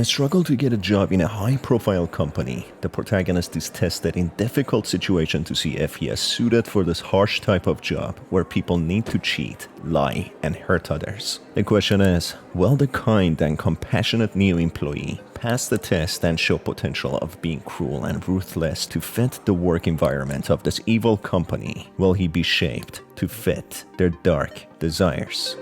a struggle to get a job in a high-profile company, the protagonist is tested in difficult situations to see if he is suited for this harsh type of job where people need to cheat, lie, and hurt others. The question is, will the kind and compassionate new employee pass the test and show potential of being cruel and ruthless to fit the work environment of this evil company? Will he be shaped to fit their dark desires?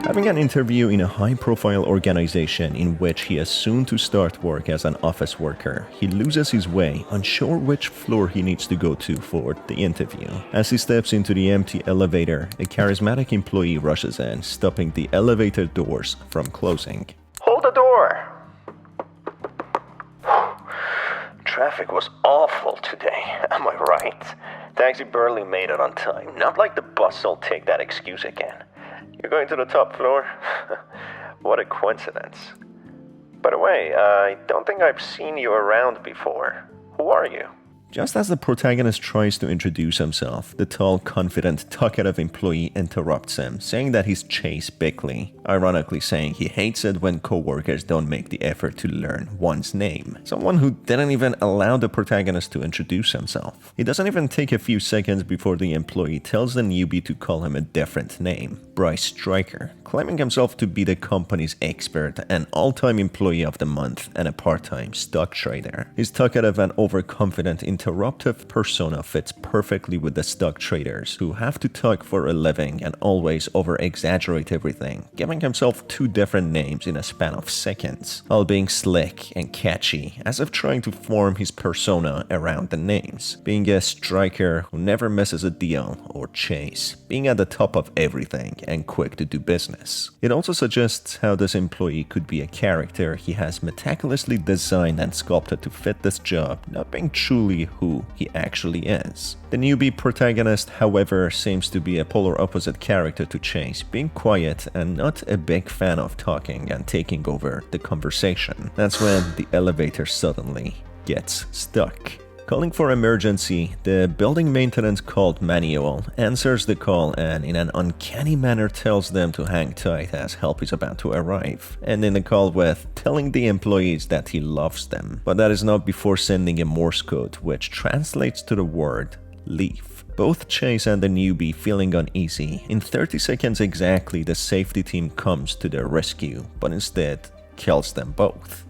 Having an interview in a high-profile organization in which he is soon to start work as an office worker, he loses his way, unsure which floor he needs to go to for the interview. As he steps into the empty elevator, a charismatic employee rushes in, stopping the elevator doors from closing. Hold the door! Traffic was awful today, am I right? Taxi barely made it on time. Not like the bus will take that excuse again. You're going to the top floor? What a coincidence. By the way, I don't think I've seen you around before. Who are you? Just as the protagonist tries to introduce himself, the tall, confident, talkative employee interrupts him, saying that he's Chase Bickley, ironically saying he hates it when co-workers don't make the effort to learn one's name. Someone who didn't even allow the protagonist to introduce himself. It doesn't even take a few seconds before the employee tells the newbie to call him a different name, Bryce Stryker, claiming himself to be the company's expert, an all-time employee of the month, and a part-time stock trader. His talkative and overconfident interruptive persona fits perfectly with the stock traders who have to talk for a living and always over-exaggerate everything, giving himself two different names in a span of seconds, all being slick and catchy, as if trying to form his persona around the names. Being a striker who never misses a deal, or Chase, being at the top of everything and quick to do business. It also suggests how this employee could be a character he has meticulously designed and sculpted to fit this job, not being truly who he actually is. The newbie protagonist, however, seems to be a polar opposite character to Chase, being quiet and not a big fan of talking and taking over the conversation. That's when the elevator suddenly gets stuck. Calling for emergency, the building maintenance called Manuel answers the call and in an uncanny manner tells them to hang tight as help is about to arrive, ending the call with telling the employees that he loves them. But that is not before sending a Morse code which translates to the word leave. Both Chase and the newbie feeling uneasy. In 30 seconds exactly, the safety team comes to their rescue, but instead kills them both.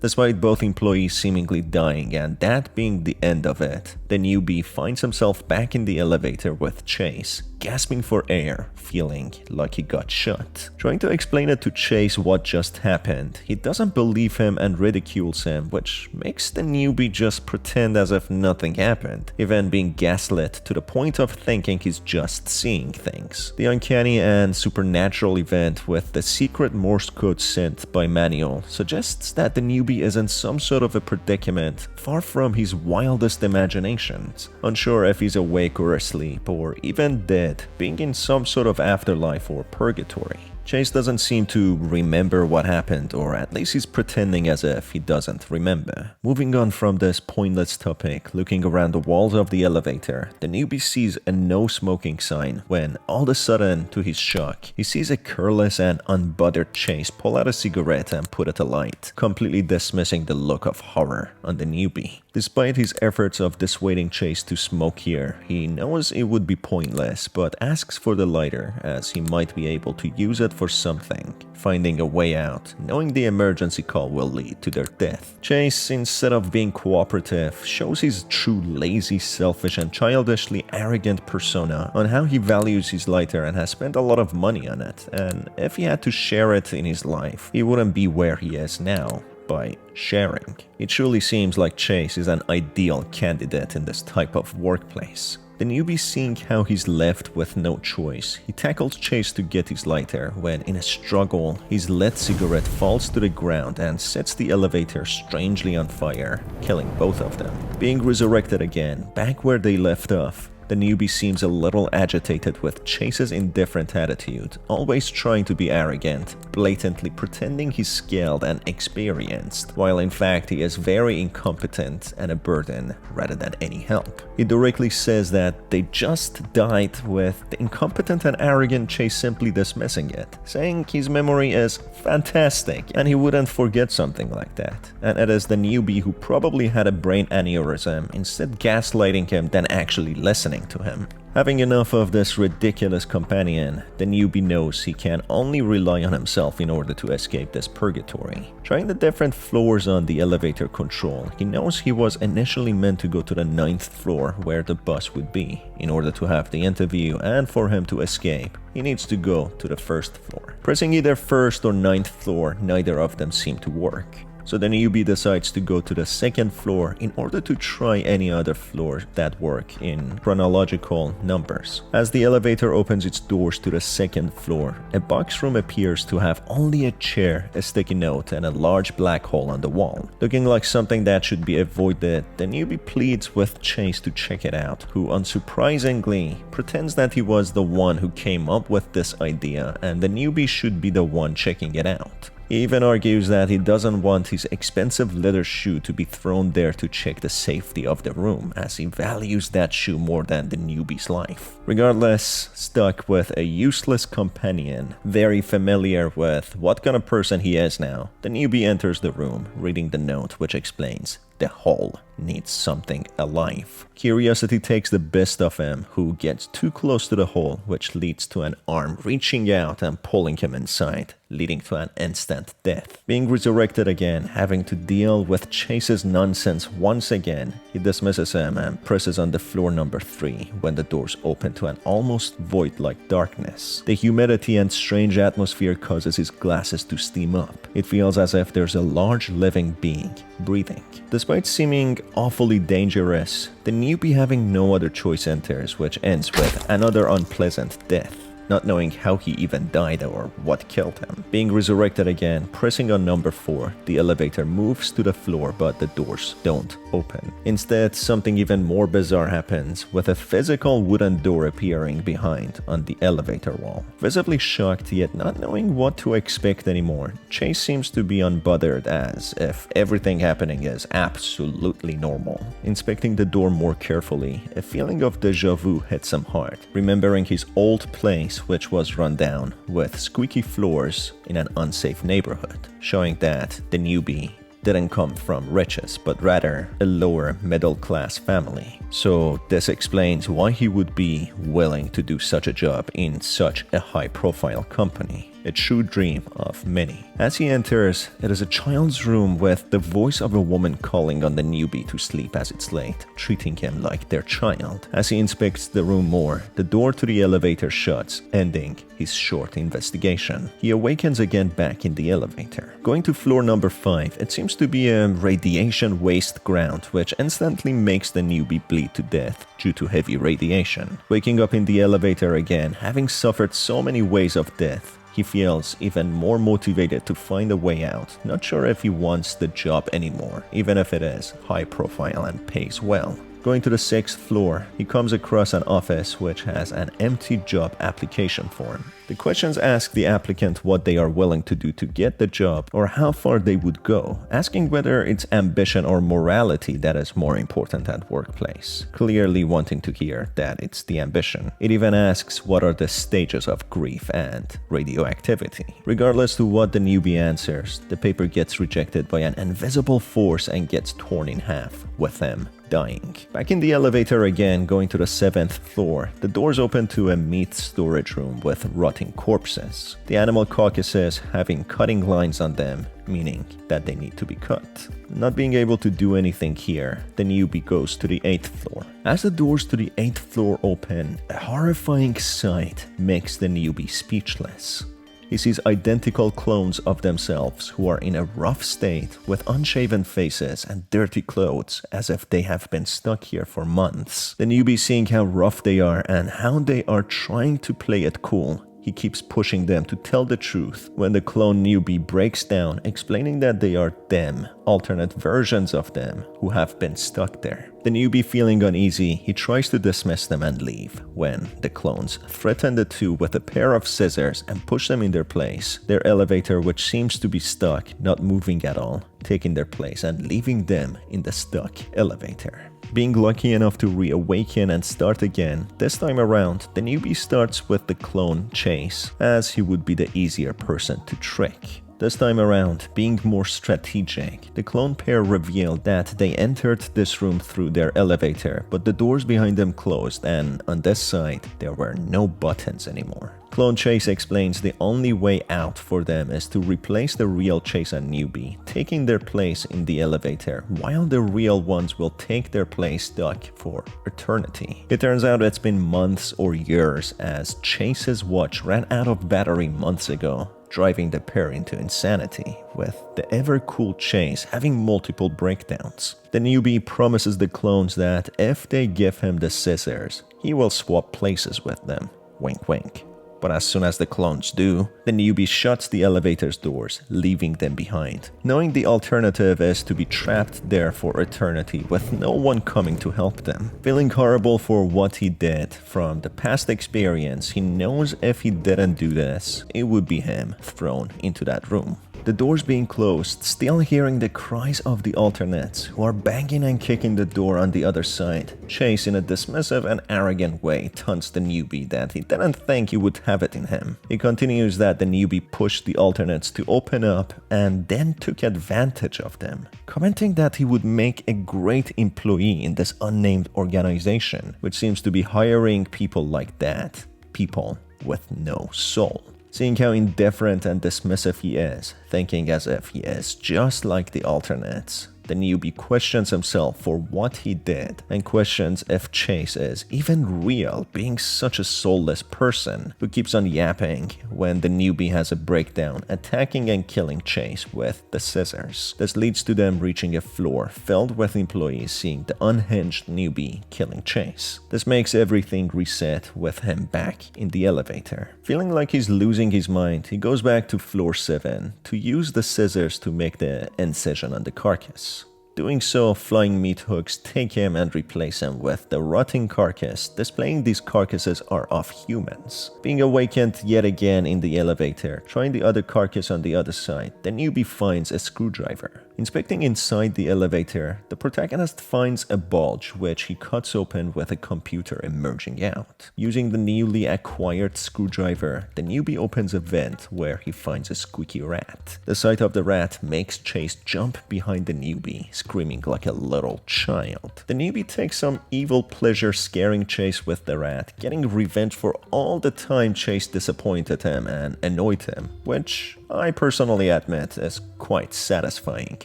Despite both employees seemingly dying and that being the end of it, the newbie finds himself back in the elevator with Chase, gasping for air, feeling like he got shot. Trying to explain it to Chase what just happened, he doesn't believe him and ridicules him, which makes the newbie just pretend as if nothing happened, even being gaslit to the point of thinking he's just seeing things. The uncanny and supernatural event with the secret Morse code sent by Manuel suggests that the newbie is in some sort of a predicament far from his wildest imaginations, unsure if he's awake or asleep or even dead, being in some sort of afterlife or purgatory. Chase doesn't seem to remember what happened, or at least he's pretending as if he doesn't remember. Moving on from this pointless topic, looking around the walls of the elevator, the newbie sees a no smoking sign when, all of a sudden, to his shock, he sees a careless and unbothered Chase pull out a cigarette and put it alight, completely dismissing the look of horror on the newbie. Despite his efforts of dissuading Chase to smoke here, he knows it would be pointless, but asks for the lighter as he might be able to use it for something, finding a way out, knowing the emergency call will lead to their death. Chase, instead of being cooperative, shows his true lazy, selfish, and childishly arrogant persona on how he values his lighter and has spent a lot of money on it, and if he had to share it in his life, he wouldn't be where he is now. By sharing. It truly seems like Chase is an ideal candidate in this type of workplace. The newbie seeing how he's left with no choice, he tackles Chase to get his lighter when, in a struggle, his lit cigarette falls to the ground and sets the elevator strangely on fire, killing both of them. Being resurrected again, back where they left off, The newbie seems a little agitated with Chase's indifferent attitude, always trying to be arrogant, blatantly pretending he's skilled and experienced, while in fact he is very incompetent and a burden rather than any help. He directly says that they just died, with the incompetent and arrogant Chase simply dismissing it, saying his memory is fantastic and he wouldn't forget something like that. And it is the newbie who probably had a brain aneurysm, instead gaslighting him than actually listening to him. Having enough of this ridiculous companion, the newbie knows he can only rely on himself in order to escape this purgatory. Trying the different floors on the elevator control, he knows he was initially meant to go to the 9th floor where the bus would be. In order to have the interview and for him to escape, he needs to go to the 1st floor. Pressing either 1st or 9th floor, neither of them seem to work. So the newbie decides to go to the 2nd floor in order to try any other floor that work in chronological numbers. As the elevator opens its doors to the 2nd floor, a box room appears to have only a chair, a sticky note, and a large black hole on the wall. Looking like something that should be avoided, the newbie pleads with Chase to check it out, who unsurprisingly pretends that he was the one who came up with this idea and the newbie should be the one checking it out. He even argues that he doesn't want his expensive leather shoe to be thrown there to check the safety of the room, as he values that shoe more than the newbie's life. Regardless, stuck with a useless companion, very familiar with what kind of person he is now, the newbie enters the room, reading the note which explains the hole needs something alive. Curiosity takes the best of him, who gets too close to the hole, which leads to an arm reaching out and pulling him inside, leading to an instant death. Being resurrected again, having to deal with Chase's nonsense once again, he dismisses him and presses on the floor number 3 when the doors open to an almost void-like darkness. The humidity and strange atmosphere causes his glasses to steam up. It feels as if there's a large living being breathing. Despite seeming awfully dangerous, the newbie having no other choice enters, which ends with another unpleasant death. Not knowing how he even died or what killed him. Being resurrected again, pressing on number 4, the elevator moves to the floor but the doors don't open. Instead, something even more bizarre happens, with a physical wooden door appearing behind on the elevator wall. Visibly shocked yet not knowing what to expect anymore, Chase seems to be unbothered, as if everything happening is absolutely normal. Inspecting the door more carefully, a feeling of déjà vu hits him hard, remembering his old place which was run down with squeaky floors in an unsafe neighborhood, showing that the newbie didn't come from riches, but rather a lower middle-class family. So this explains why he would be willing to do such a job in such a high-profile company. A true dream of many. As he enters, it is a child's room with the voice of a woman calling on the newbie to sleep as it's late, treating him like their child. As he inspects the room more, the door to the elevator shuts, ending his short investigation. He awakens again back in the elevator. Going to floor number 5, it seems to be a radiation waste ground, which instantly makes the newbie bleed to death due to heavy radiation. Waking up in the elevator again, having suffered so many ways of death, he feels even more motivated to find a way out, not sure if he wants the job anymore, even if it is high profile and pays well. Going to the 6th floor, he comes across an office which has an empty job application form. The questions ask the applicant what they are willing to do to get the job or how far they would go, asking whether it's ambition or morality that is more important at workplace. Clearly wanting to hear that it's the ambition. It even asks what are the stages of grief and radioactivity. Regardless to what the newbie answers, the paper gets rejected by an invisible force and gets torn in half, with them dying. Back in the elevator again, going to the 7th floor, the doors open to a meat storage room with rotting corpses. The animal carcasses having cutting lines on them, meaning that they need to be cut. Not being able to do anything here, the newbie goes to the 8th floor. As the doors to the 8th floor open, a horrifying sight makes the newbie speechless. He sees identical clones of themselves who are in a rough state with unshaven faces and dirty clothes as if they have been stuck here for months. The newbie, seeing how rough they are and how they are trying to play it cool, He keeps pushing them to tell the truth when the clone newbie breaks down, explaining that they are them, alternate versions of them, who have been stuck there. The newbie feeling uneasy, he tries to dismiss them and leave, when the clones threaten the two with a pair of scissors and push them in their place, their elevator which seems to be stuck, not moving at all, taking their place and leaving them in the stuck elevator. Being lucky enough to reawaken and start again, this time around, the newbie starts with the clone Chase, as he would be the easier person to trick. This time around, being more strategic, the clone pair revealed that they entered this room through their elevator, but the doors behind them closed and on this side, there were no buttons anymore. Clone Chase explains the only way out for them is to replace the real Chase and newbie, taking their place in the elevator, while the real ones will take their place stuck for eternity. It turns out it's been months or years, as Chase's watch ran out of battery months ago, driving the pair into insanity, with the ever-cool Chase having multiple breakdowns. The newbie promises the clones that if they give him the scissors, he will swap places with them. Wink wink. But as soon as the clones do, the newbie shuts the elevator's doors, leaving them behind, knowing the alternative is to be trapped there for eternity with no one coming to help them. Feeling horrible for what he did from the past experience, he knows if he didn't do this, it would be him thrown into that room. The doors being closed, still hearing the cries of the alternates, who are banging and kicking the door on the other side. Chase, in a dismissive and arrogant way, taunts the newbie that he didn't think he would have it in him. He continues that the newbie pushed the alternates to open up and then took advantage of them, commenting that he would make a great employee in this unnamed organization, which seems to be hiring people like that, people with no soul. Seeing how indifferent and dismissive he is, thinking as if he is just like the alternates, the newbie questions himself for what he did and questions if Chase is even real, being such a soulless person who keeps on yapping when the newbie has a breakdown, attacking and killing Chase with the scissors. This leads to them reaching a floor filled with employees seeing the unhinged newbie killing Chase. This makes everything reset with him back in the elevator. Feeling like he's losing his mind, he goes back to floor 7 to use the scissors to make the incision on the carcass. Doing so, flying meat hooks take him and replace him with the rotting carcass, displaying these carcasses are of humans. Being awakened yet again in the elevator, trying the other carcass on the other side, the newbie finds a screwdriver. Inspecting inside the elevator, the protagonist finds a bulge which he cuts open with a computer emerging out. Using the newly acquired screwdriver, the newbie opens a vent where he finds a squeaky rat. The sight of the rat makes Chase jump behind the newbie, screaming like a little child. The newbie takes some evil pleasure scaring Chase with the rat, getting revenge for all the time Chase disappointed him and annoyed him, which I personally admit is quite satisfying.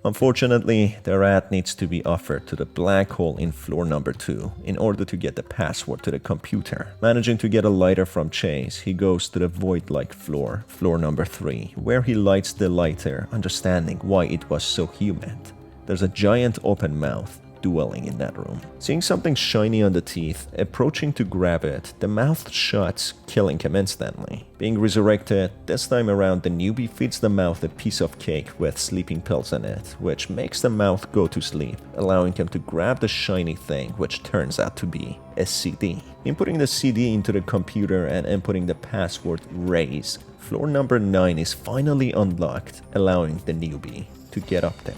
Unfortunately, the rat needs to be offered to the black hole in floor number 2 in order to get the password to the computer. Managing to get a lighter from Chase, he goes to the void-like floor, floor number 3, where he lights the lighter, understanding why it was so humid. There's a giant open mouth dwelling in that room. Seeing something shiny on the teeth, approaching to grab it, the mouth shuts, killing him instantly. Being resurrected, this time around the newbie feeds the mouth a piece of cake with sleeping pills in it, which makes the mouth go to sleep, allowing him to grab the shiny thing, which turns out to be a CD. Inputting the CD into the computer and inputting the password RAISE, floor number 9 is finally unlocked, allowing the newbie to get up there.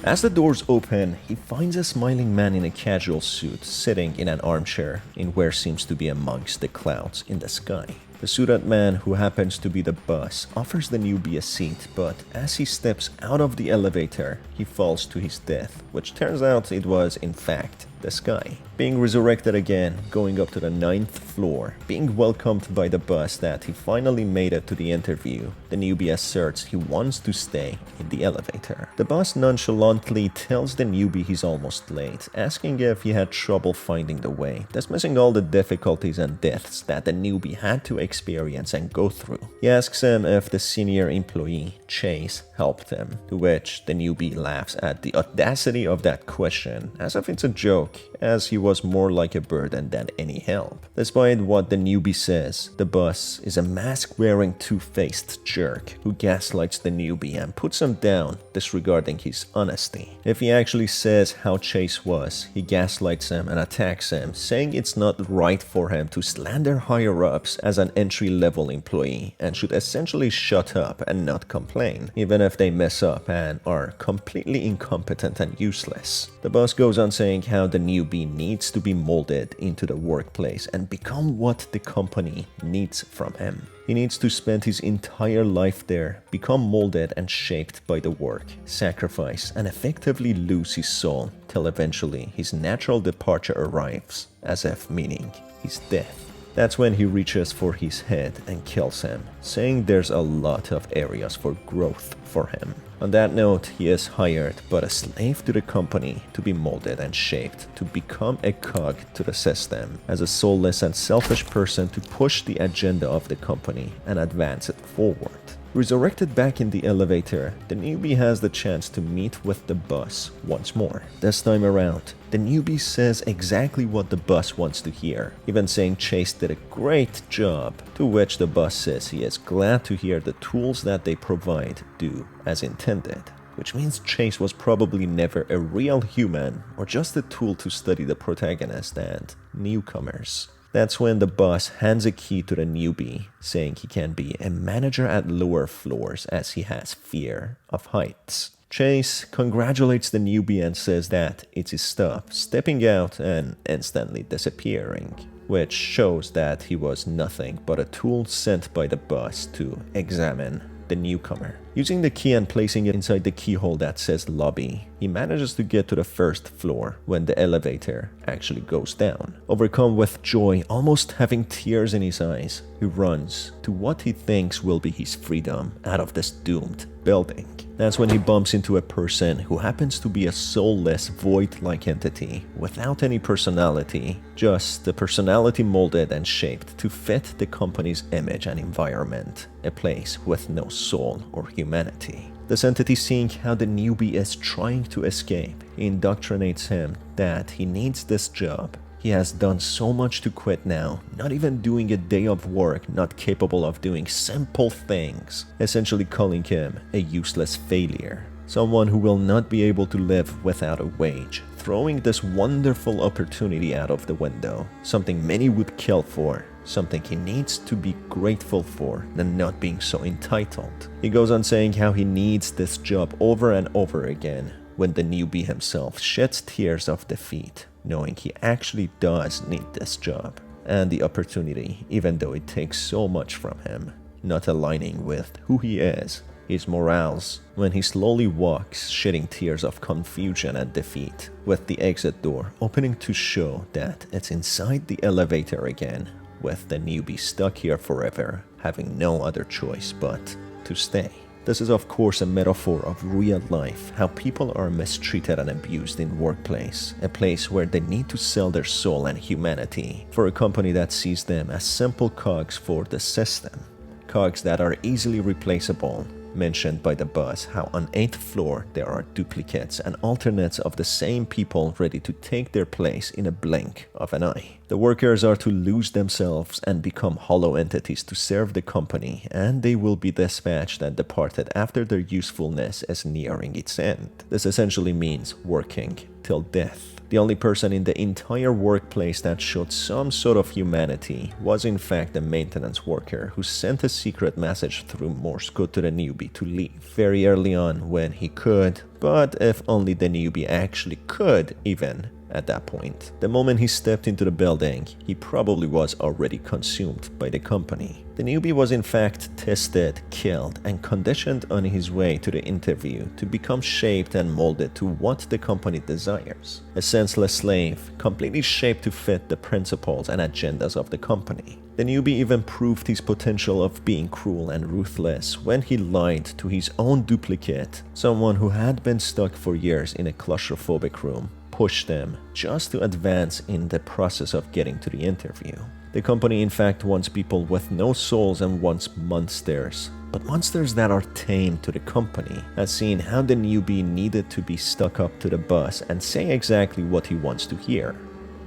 As the doors open, he finds a smiling man in a casual suit sitting in an armchair in where seems to be amongst the clouds in the sky. The suited man, who happens to be the boss, offers the newbie a seat, but as he steps out of the elevator, he falls to his death, which turns out it was, in fact, the sky. Being resurrected again, going up to the 9th floor, being welcomed by the boss that he finally made it to the interview, the newbie asserts he wants to stay in the elevator. The boss nonchalantly tells the newbie he's almost late, asking if he had trouble finding the way, dismissing all the difficulties and deaths that the newbie had to experience and go through. He asks him if the senior employee, Chase, helped him, to which the newbie laughs at the audacity of that question as if it's a joke, as he was more like a burden than any help. Despite what the newbie says, the boss is a mask-wearing two-faced jerk who gaslights the newbie and puts him down, disregarding his honesty. If he actually says how Chase was, he gaslights him and attacks him, saying it's not right for him to slander higher-ups as an entry-level employee and should essentially shut up and not complain, even if they mess up and are completely incompetent and useless. The boss goes on saying how the newbie needs to be molded into the workplace and become what the company needs from him. He needs to spend his entire life there, become molded and shaped by the work, sacrifice, and effectively lose his soul till eventually his natural departure arrives, as if meaning his death. That's when he reaches for his head and kills him, saying there's a lot of areas for growth for him. On that note, he is hired but a slave to the company to be molded and shaped to become a cog to the system, as a soulless and selfish person to push the agenda of the company and advance it forward. Resurrected back in the elevator, the newbie has the chance to meet with the boss once more. This time around, the newbie says exactly what the boss wants to hear, even saying Chase did a great job, to which the boss says he is glad to hear the tools that they provide do as intended. Which means Chase was probably never a real human or just a tool to study the protagonist and newcomers. That's when the boss hands a key to the newbie, saying he can be a manager at lower floors as he has fear of heights. Chase congratulates the newbie and says that it's his stuff, stepping out and instantly disappearing, which shows that he was nothing but a tool sent by the boss to examine the newcomer. Using the key and placing it inside the keyhole that says lobby, he manages to get to the first floor when the elevator actually goes down. Overcome with joy, almost having tears in his eyes, he runs to what he thinks will be his freedom out of this doomed building. That's when he bumps into a person who happens to be a soulless, void-like entity without any personality, just the personality molded and shaped to fit the company's image and environment, a place with no soul or humanity. This entity, seeing how the newbie is trying to escape, indoctrinates him that he needs this job. He has done so much to quit now, not even doing a day of work, not capable of doing simple things, essentially calling him a useless failure. Someone who will not be able to live without a wage, throwing this wonderful opportunity out of the window, something many would kill for, something he needs to be grateful for than not being so entitled. He goes on saying how he needs this job over and over again, when the newbie himself sheds tears of defeat, knowing he actually does need this job and the opportunity, even though it takes so much from him, not aligning with who he is, his morals, when he slowly walks, shedding tears of confusion and defeat, with the exit door opening to show that it's inside the elevator again, with the newbie stuck here forever, having no other choice but to stay. This is of course a metaphor of real life, how people are mistreated and abused in workplace, a place where they need to sell their soul and humanity for a company that sees them as simple cogs for the system, cogs that are easily replaceable. Mentioned by the boss how on 8th floor there are duplicates and alternates of the same people ready to take their place in a blink of an eye. The workers are to lose themselves and become hollow entities to serve the company, and they will be dispatched and departed after their usefulness is nearing its end. This essentially means working till death. The only person in the entire workplace that showed some sort of humanity was in fact a maintenance worker who sent a secret message through Morse code to the newbie to leave very early on when he could, but if only the newbie actually could even at that point. The moment he stepped into the building, he probably was already consumed by the company. The newbie was in fact tested, killed, and conditioned on his way to the interview to become shaped and molded to what the company desires. A senseless slave, completely shaped to fit the principles and agendas of the company. The newbie even proved his potential of being cruel and ruthless when he lied to his own duplicate, someone who had been stuck for years in a claustrophobic room, pushed them just to advance in the process of getting to the interview. The company in fact wants people with no souls and wants monsters. But monsters that are tame to the company, as seen how the newbie needed to be stuck up to the bus and say exactly what he wants to hear.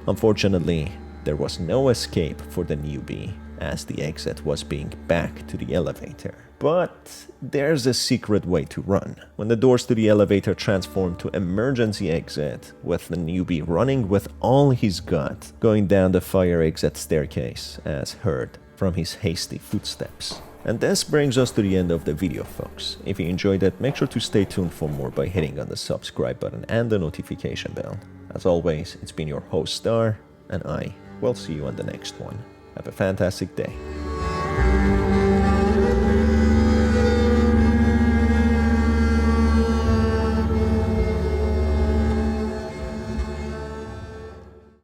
Unfortunately, there was no escape for the newbie, as the exit was being back to the elevator. But there's a secret way to run. When the doors to the elevator transform to emergency exit, with the newbie running with all he's got, going down the fire exit staircase, as heard from his hasty footsteps. And this brings us to the end of the video, folks. If you enjoyed it, make sure to stay tuned for more by hitting on the subscribe button and the notification bell. As always, it's been your host Star, and I will see you on the next one. Have a fantastic day.